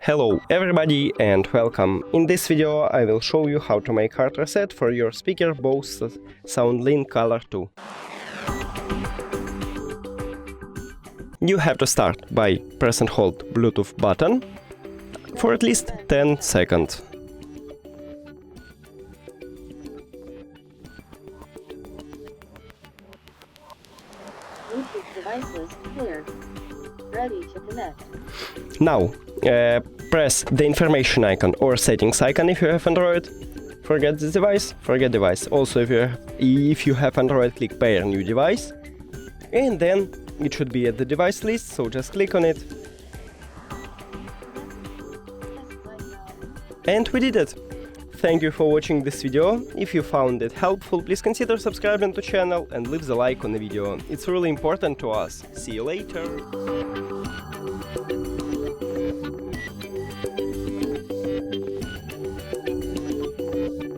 Hello everybody and welcome. In this video I will show you how to make hard reset for your speaker Bose SoundLink Color II. You have to start by press and hold Bluetooth button for at least 10 seconds. Bluetooth devices paired. Ready to connect. Now, press the information icon or settings icon if you have Android. Forget the device, forget device. Also, if you have Android, click pair new device. And then it should be at the device list, so just click on it. And we did it! Thank you for watching this video. If you found it helpful, please consider subscribing to the channel and leave the like on the video. It's really important to us. See you later!